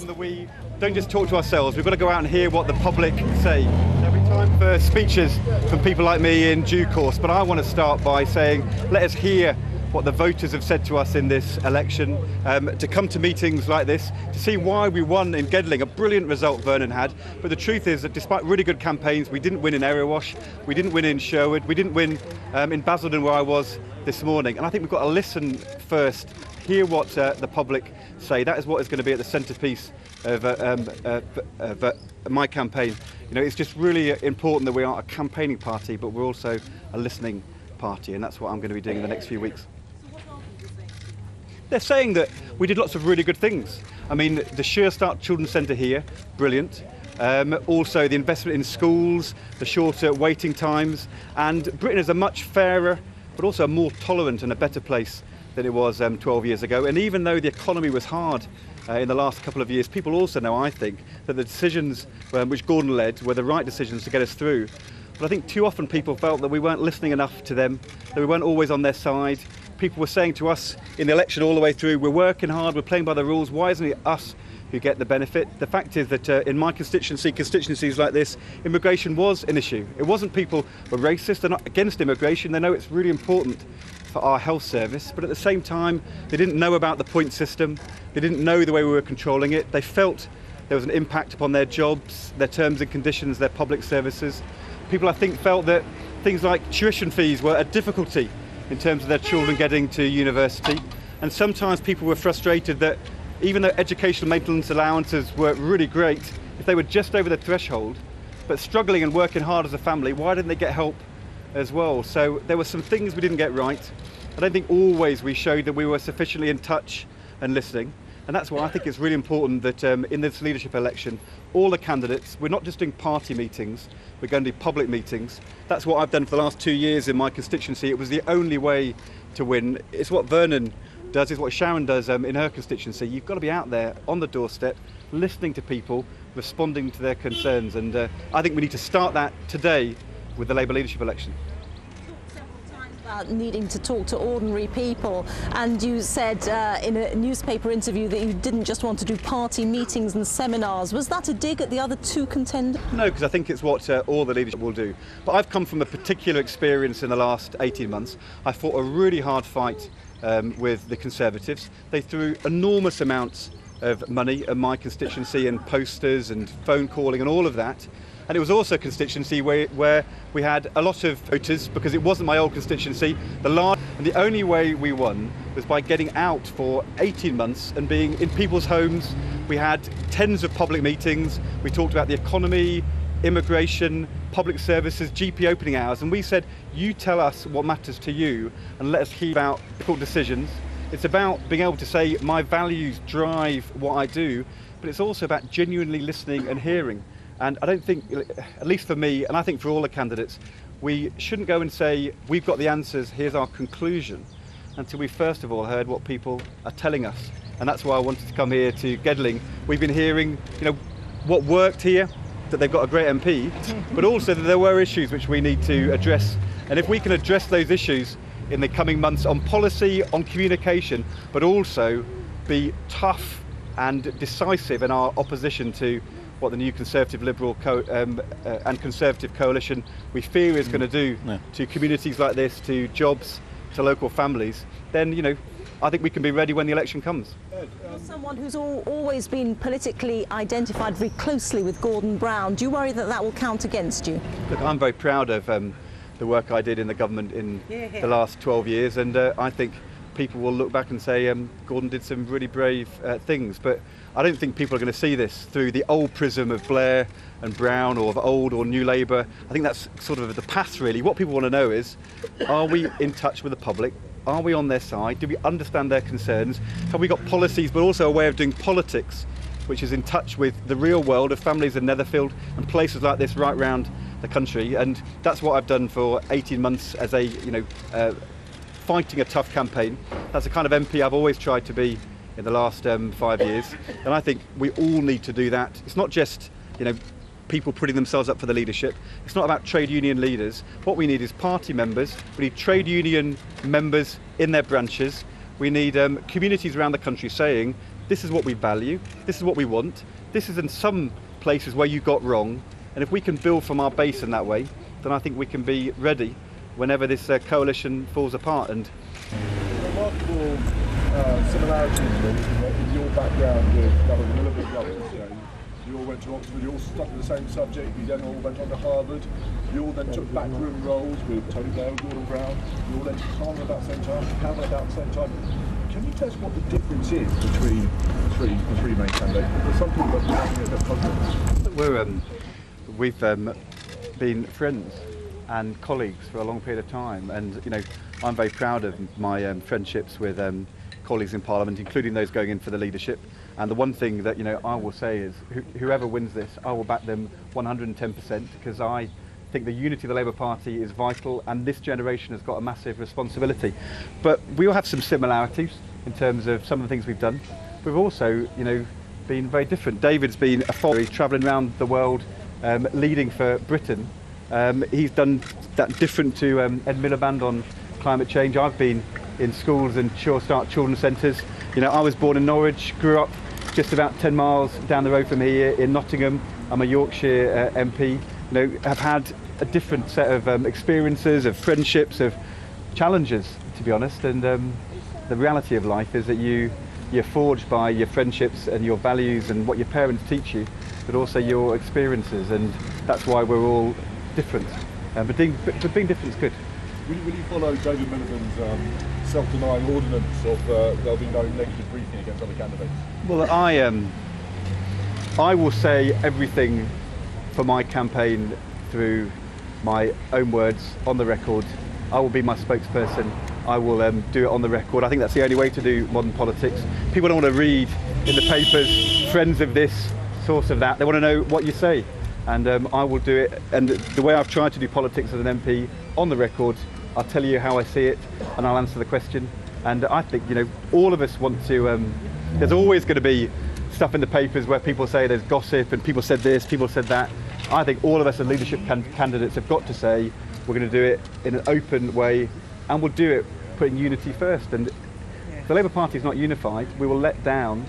important that we don't just talk to ourselves, we've got to go out and hear what the public say. There'll be time for speeches from people like me in due course, but I want to start by saying, let us hear what the voters have said to us in this election, to come to meetings like this, to see why we won in Gedling, a brilliant result Vernon had. But the truth is that despite really good campaigns, we didn't win in Erewash, we didn't win in Sherwood, we didn't win in Basildon where I was this morning. And I think we've got to listen first, hear what the public say. That is what is going to be at the centrepiece of my campaign. You know, it's just really important that we are a campaigning party, but we're also a listening party, and that's what I'm going to be doing in the next few weeks. They're saying that we did lots of really good things. I mean, the Sure Start Children's Centre here, brilliant. Also the investment in schools, the shorter waiting times, and Britain is a much fairer, but also a more tolerant and a better place than it was 12 years ago. And even though the economy was hard in the last couple of years, people also know, I think, that the decisions which Gordon led were the right decisions to get us through. But I think too often people felt that we weren't listening enough to them, that we weren't always on their side. People were saying to us in the election all the way through, we're working hard, we're playing by the rules, why isn't it us who get the benefit? The fact is that in my constituencies like this, immigration was an issue. It wasn't people were racist, they're not against immigration, they know it's really important for our health service, but at the same time, they didn't know about the point system, they didn't know the way we were controlling it, they felt there was an impact upon their jobs, their terms and conditions, their public services. People, I think, felt that things like tuition fees were a difficulty in terms of their children getting to university, and sometimes people were frustrated that even though educational maintenance allowances were really great, if they were just over the threshold, but struggling and working hard as a family, why didn't they get help as well? So there were some things we didn't get right. I don't think always we showed that we were sufficiently in touch and listening, and that's why I think it's really important that in this leadership election, all the candidates, we're not just doing party meetings, we're going to do public meetings. That's what I've done for the last 2 years in my constituency. It was the only way to win. It's what Vernon does, it's what Sharon does in her constituency. You've got to be out there on the doorstep, listening to people, responding to their concerns, and I think we need to start that today with the Labour leadership election. About needing to talk to ordinary people, and you said in a newspaper interview that you didn't just want to do party meetings and seminars. Was that a dig at the other two contenders? No, because I think it's what all the leadership will do. But I've come from a particular experience in the last 18 months. I fought a really hard fight with the Conservatives. They threw enormous amounts of money at my constituency and posters and phone calling and all of that. And it was also a constituency where we had a lot of voters, because it wasn't my old constituency. And the only way we won was by getting out for 18 months and being in people's homes. We had tens of public meetings. We talked about the economy, immigration, public services, GP opening hours. And we said, you tell us what matters to you and let us hear about difficult decisions. It's about being able to say, my values drive what I do, but it's also about genuinely listening and hearing. And I don't think, at least for me, and I think for all the candidates, we shouldn't go and say, we've got the answers, here's our conclusion, until we first of all heard what people are telling us. And that's why I wanted to come here to Gedling. We've been hearing, you know, what worked here, that they've got a great MP, but also that there were issues which we need to address. And if we can address those issues in the coming months on policy, on communication, but also be tough and decisive in our opposition to what the new Conservative Liberal and Conservative coalition we fear is going to do to communities like this, to jobs, to local families, then, you know, I think we can be ready when the election comes. You're someone who's always been politically identified very closely with Gordon Brown. Do you worry that that will count against you? Look, I'm very proud of the work I did in the government in the last 12 years, and I think people will look back and say Gordon did some really brave things, but I don't think people are going to see this through the old prism of Blair and Brown, or of old or new Labour. I think that's sort of the past, really. What people want to know is, are we in touch with the public? Are we on their side? Do we understand their concerns? Have we got policies, but also a way of doing politics which is in touch with the real world of families in Netherfield and places like this right round the country? And that's what I've done for 18 months as a, you know, fighting a tough campaign. That's the kind of MP I've always tried to be in the last 5 years, and I think we all need to do that. It's not just, you know, people putting themselves up for the leadership. It's not about trade union leaders. What we need is party members. We need trade union members in their branches. We need communities around the country saying, this is what we value, this is what we want, this is in some places where you got wrong, and if we can build from our base in that way, then I think we can be ready whenever this coalition falls apart. And remarkable similarities in your background with Governor Willoughby and others. You all went to Oxford, you all stuck with the same subject, you then all went on to Harvard, you all then took backroom roles with Tony Blair and Gordon Brown, you all entered Parliament about the same time, Cabinet about the same time. Can you tell us what the difference is between the three main candidates? There's some people that are having a bit puzzled. We've been friends and colleagues for a long period of time, and I'm very proud of my friendships with colleagues in Parliament, including those going in for the leadership. And the one thing that I will say is, whoever wins this, I will back them 110%, because I think the unity of the Labour Party is vital, and this generation has got a massive responsibility. But we all have some similarities in terms of some of the things we've done. We've also, been very different. David's been a follower, he's travelling around the world, leading for Britain. He's done that different to Ed Miliband on climate change. I've been in schools and Sure Start children's centres. I was born in Norwich, grew up just about 10 miles down the road from here in Nottingham. I'm a Yorkshire MP. Have had a different set of experiences, of friendships, of challenges, to be honest. And the reality of life is that you're forged by your friendships and your values and what your parents teach you, but also your experiences, and that's why we're all different. But being different is good. Will you follow David Miliband's self-denying ordinance of there'll be no negative briefing against other candidates? Well, I will say everything for my campaign through my own words on the record. I will be my spokesperson. I will do it on the record. I think that's the only way to do modern politics. People don't want to read in the papers, friends of this, source of that. They want to know what you say. And I will do it. And the way I've tried to do politics as an MP, on the record, I'll tell you how I see it, and I'll answer the question. And I think, all of us want to, there's always going to be stuff in the papers where people say there's gossip and people said this, people said that. I think all of us as leadership candidates have got to say we're going to do it in an open way, and we'll do it putting unity first. And if the Labour Party is not unified, we will let down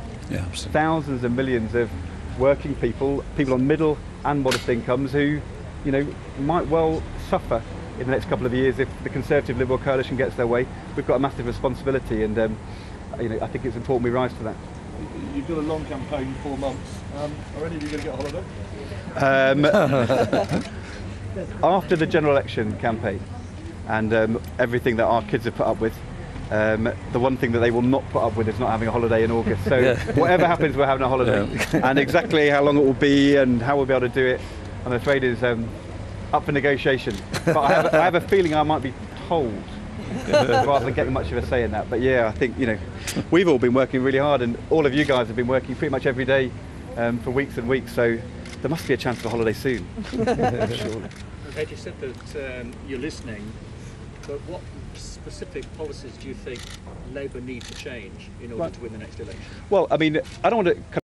thousands and millions of working people, people on middle and modest incomes who, might well suffer in the next couple of years if the Conservative Liberal coalition gets their way. We've got a massive responsibility, and I think it's important we rise to that. You've got a long campaign, 4 months. Are any of you going to get a holiday? After the general election campaign and everything that our kids have put up with, the one thing that they will not put up with is not having a holiday in August. So whatever happens, we're having a holiday. And exactly how long it will be and how we'll be able to do it, I'm afraid is up for negotiation. But I have a feeling I might be told rather than getting much of a say in that. But yeah, I think we've all been working really hard, and all of you guys have been working pretty much every day for weeks and weeks. So there must be a chance for a holiday soon. Surely. Ed, you said that you're listening, but what specific policies do you think Labour need to change in order to win the next election? Well, I mean, I don't want to